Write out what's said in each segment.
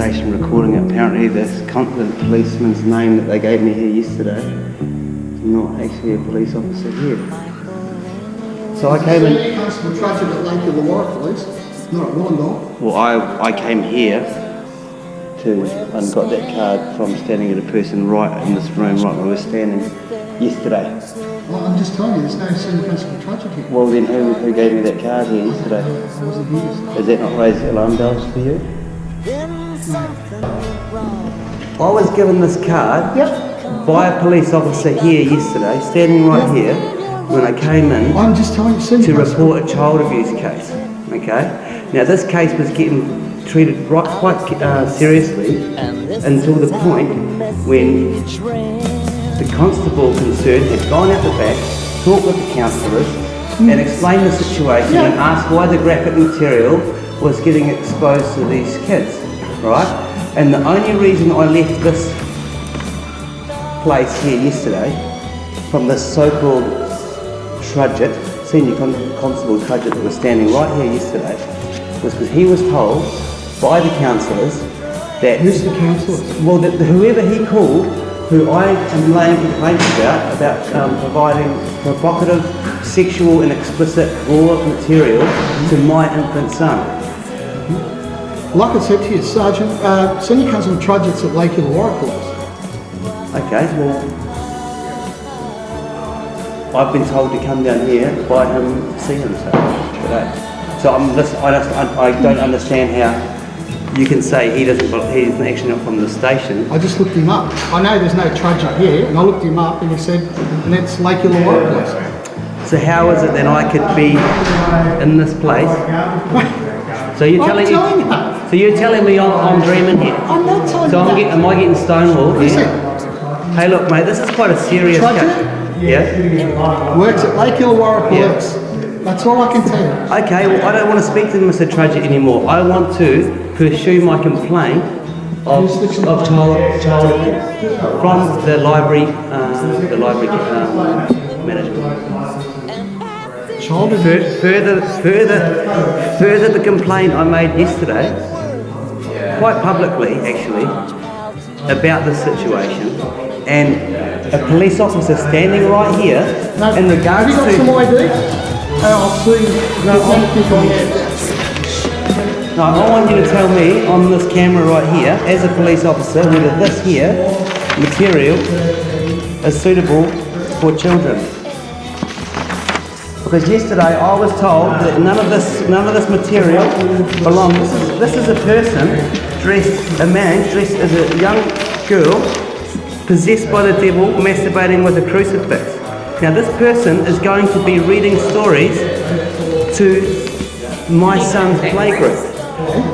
conversation, recording it. Apparently the policeman's name that they gave me here yesterday is not actually a police officer here. So I came in... Constable Trudgett at Lake Illawarra Police, not at Wollongong. Well, I came here and got that card from standing at a person right in this room, right where we were standing yesterday. Well, I'm just telling you, there's no Senior Constable Trudgett here. Well then, who gave me that card here yesterday? I wasn't here. Does that not raise alarm bells for you? I was given this card by a police officer here yesterday, standing right here, when I came in I'm just telling you, to report a child abuse case. Okay? Now this case was getting treated quite seriously until the point when the constable concerned had gone out the back, talked with the counsellors and explained the situation and asked why the graphic material was getting exposed to these kids, right? And the only reason I left this place here yesterday from this so-called Trudgett, Senior Constable Trudgett that was standing right here yesterday, was because he was told by the counsellors that... Who's the counsellors? Well, whoever he called, who I am laying complaints about providing provocative, sexual and explicit raw material to my infant son. Like I said to you, Sergeant, Senior Constable Trudgett's at Lake Illawarra Police. Okay, well, I've been told to come down here by him to see him today. So I don't understand how you can say he's actually not from the station. I just looked him up. I know there's no Trudgett here, and I looked him up and he said, and that's Lake Illawarra Police. So how is it that I could be in this place? So you're telling me I'm dreaming here? I'm not telling so you am I getting stonewalled here? Listen. Hey look mate, this is quite a serious case. Yeah? Works at Lake Illawarra Police. That's all I can tell you. Okay, well I don't want to speak to Mr. Trudgett anymore. I want to pursue my complaint of child from the library management. Further the complaint I made yesterday, quite publicly actually, about this situation, and a police officer standing right here in regards to... Have you got some ID? I'll see. No, I want you to tell me on this camera right here, as a police officer, whether this here material is suitable for children. Because yesterday I was told that none of this material belongs. This is a person a man dressed as a young girl, possessed by the devil, masturbating with a crucifix. Now this person is going to be reading stories to my son's playgroup.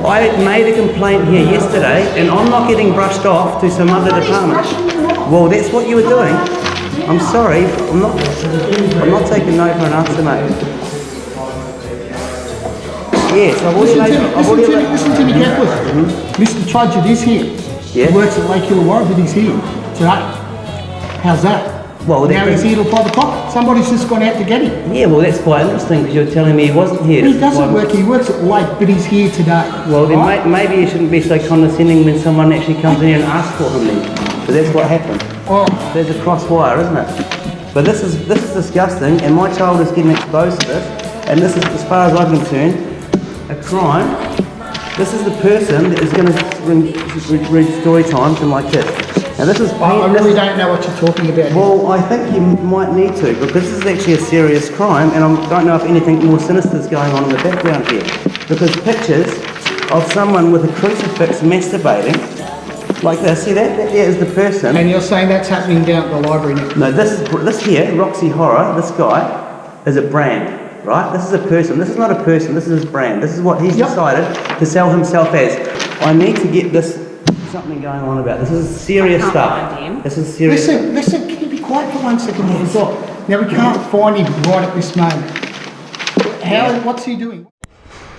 I made a complaint here yesterday and I'm not getting brushed off to some other department. Well, that's what you were doing. I'm sorry, I'm not taking no for an answer, mate. Yes, I've already... Listen to me carefully. Mr. Trudgett is here. Yeah. He works at Lake Illawarra, but he's here today. How's that? Well, now he's here till 5 o'clock. Somebody's just gone out to get him. Yeah, well that's quite interesting because you're telling me he wasn't here. He doesn't work, he works at Lake, but he's here today. Well then maybe you shouldn't be so condescending when someone actually comes in here and asks for him then. But that's what happened. Oh. There's a crosswire, isn't it? But this is disgusting and my child is getting exposed to this, and this is, as far as I'm concerned, a crime. This is the person that is going to read story time to my kids. Now this is... I really don't know what you're talking about. Well, I think you might need to, because this is actually a serious crime, and I don't know if anything more sinister is going on in the background here. Because pictures of someone with a crucifix masturbating, like this, see that? That there is the person. And you're saying that's happening down at the library now? No, this here, Roxy Horror, this guy, is a brand, right? This is a person. This is not a person, this is his brand. This is what he's decided to sell himself as. I need to get this... something going on about this. This is serious stuff. This is serious. Listen, can you be quiet for 1 second? Yes. Now we can't find him right at this moment. What's he doing?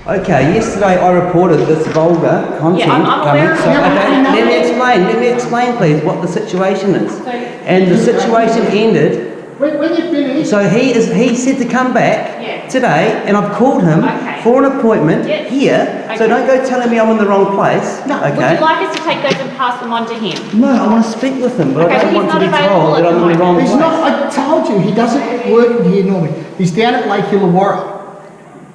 Okay, yesterday I reported this vulgar content coming. So, let me explain please what the situation is. And the situation ended When you finish... So he said to come back today, and I've called him for an appointment here. So don't go telling me I'm in the wrong place. No. Would you like us to take those and pass them on to him? No, I want to speak with him, but I don't want to be available told that at the I'm in the wrong He's place. not, I told you, he doesn't work here normally. He's down at Lake Illawarra.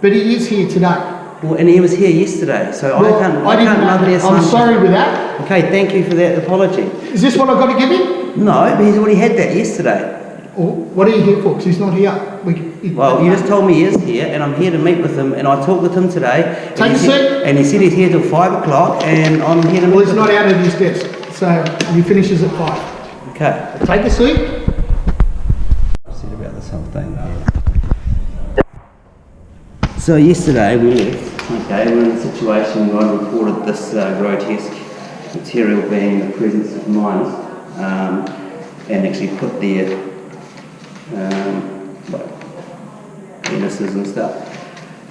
But he is here today. Well, and he was here yesterday, so Well, I can't lovely I'm assumption. sorry with that. Okay, thank you for that apology. Is this what I've got to give him? No, but he's already had that yesterday. Or what are you here for? Because he's not here. Well, you just told me he is here, and I'm here to meet with him, and I talked with him today. Take a seat. And he said he's here till 5 o'clock, and I'm here to meet Well, he's with not him. out of his desk. So he finishes at 5. Okay. Take a seat. I said about this whole thing here. So yesterday we left, okay, we're in a situation where I reported this grotesque material being the presence of minors, and actually put their like penises and stuff.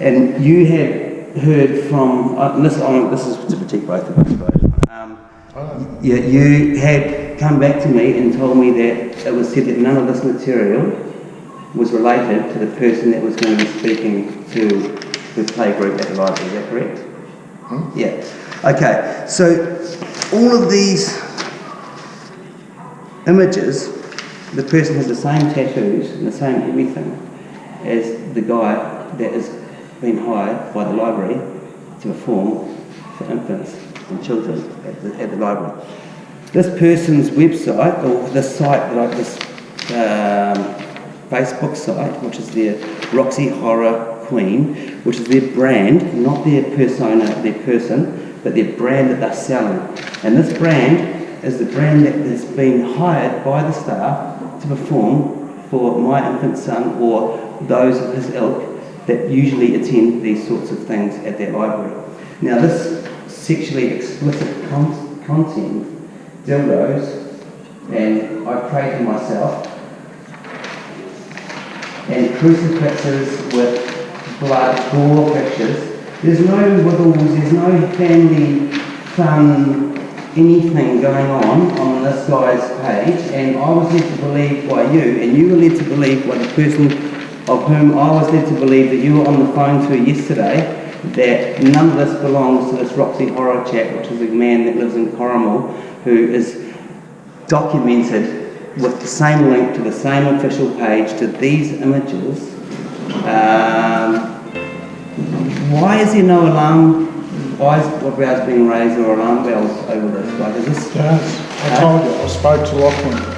And you had heard from, this is to protect both of us, right? Yeah, you had come back to me and told me that it was said that none of this material was related to the person that was going to be speaking to the playgroup at the library, is that correct? Yeah. Okay, so all of these images, the person has the same tattoos and the same everything as the guy that has been hired by the library to perform for infants and children at the library. This person's website, or this site, like this Facebook site, which is their Roxy Horror Queen, which is their brand, not their persona, their person, but their brand that they're selling. And this brand is the brand that has been hired by the staff to perform for my infant son or those of his ilk that usually attend these sorts of things at their library. Now this sexually explicit content, dildos, and I pray to myself, and crucifixes with blood, gore pictures. There's no wiggles, there's no family fun, anything going on this guy's page, and I was led to believe by you, and you were led to believe by the person of whom I was led to believe that you were on the phone to yesterday, that none of this belongs to this Roxy Horror chap, which is a man that lives in Corrimal, who is documented with the same link to the same official page to these images. Why is there no alarm? Why is bells being raised or alarm bells over this? Like, is this? Yes, I told you, I spoke to Lachlan.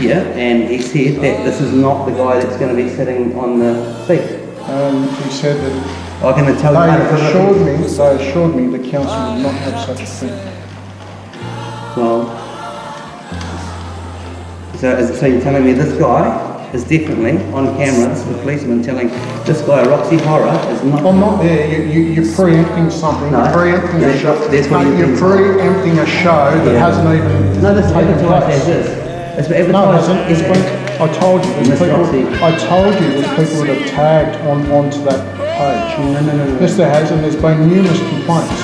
Yeah, and he said that this is not the guy that's going to be sitting on the seat. He said that I can tell they assured me the council would not have such a thing. Well, so you're telling me this guy is definitely on camera, this is the policeman telling this guy Roxy Horror is not... I'm not there, you're preempting something, No, you're preempting a show. that's what You're preempting a show that hasn't even... No, this is taken advertised place. as this. It's No, advertised. it's been, I told you, Miss Roxy. I told you that people would have tagged onto that page. No. Yes, there has, and there's been numerous complaints.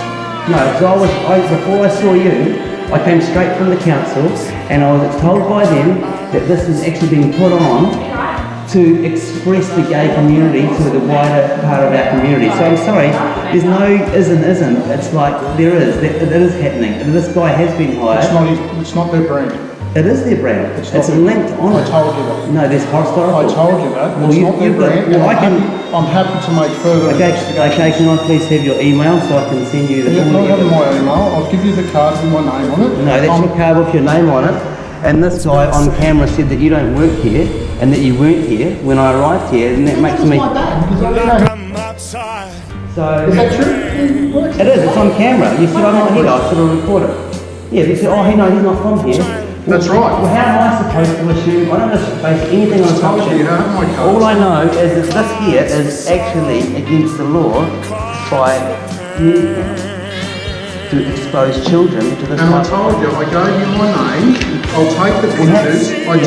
No, because before I saw you, I came straight from the council and I was told by them that this is actually being put on to express the gay community to the wider part of our community. So I'm sorry, there's no isn't. It's like there is. It is happening. And this guy has been hired. It's not their brand. It is their brand. It's linked on it. I told you that. No, there's historical. I told you that. Well, It's you- not their you've got- brand. well, and I'm happy to make further investigations. Okay, can I please have your email so I can send you the Yeah, full I have evidence? my email. I'll give you the card with my name on it. No, that's your card with your name on it. And this guy on camera said that you don't work here and that you weren't here when I arrived here, and that makes me... my dad, because I don't know. So... Is that true? It is, it's on camera. You said I'm not here, I should have recorded it. Yeah, you said, oh, he's not from here. That's right. Well, how am I supposed to assume? I don't just base anything on I told you, assumption. you don't have my card. All I know is that this here is actually against the law by to expose children to this And I type of... told you, I gave you my name. I'll take the pictures. Take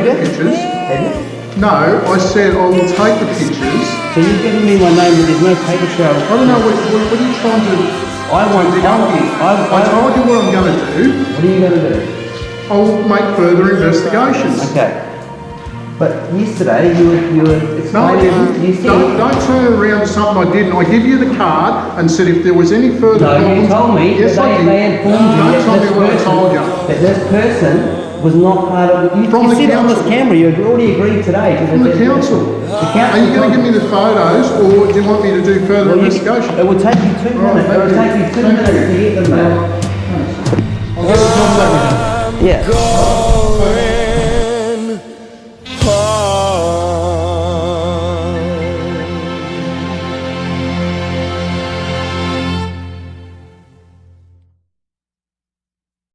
the pictures. Have you? No, I said I will take the pictures. So you've given me my name, but there's no paper trail. I don't know what are you trying to... I want... I told you what I'm going to do. What are you going to do? I'll make further investigations. Okay. But yesterday you were explaining. You said don't turn around to something I didn't. I give you the card and said if there was any further no. problems. You told me Yes, that I did. they informed you Don't tell me that what I told you. this person was not part of. You From the said it on this council. camera. You already agreed today. From the council. The council. Are you going to give me the photos, or do you want me to do further investigation? It will take you 2 minutes. It will take you 2 minutes to get them back. I'll get the contact with you. Yeah.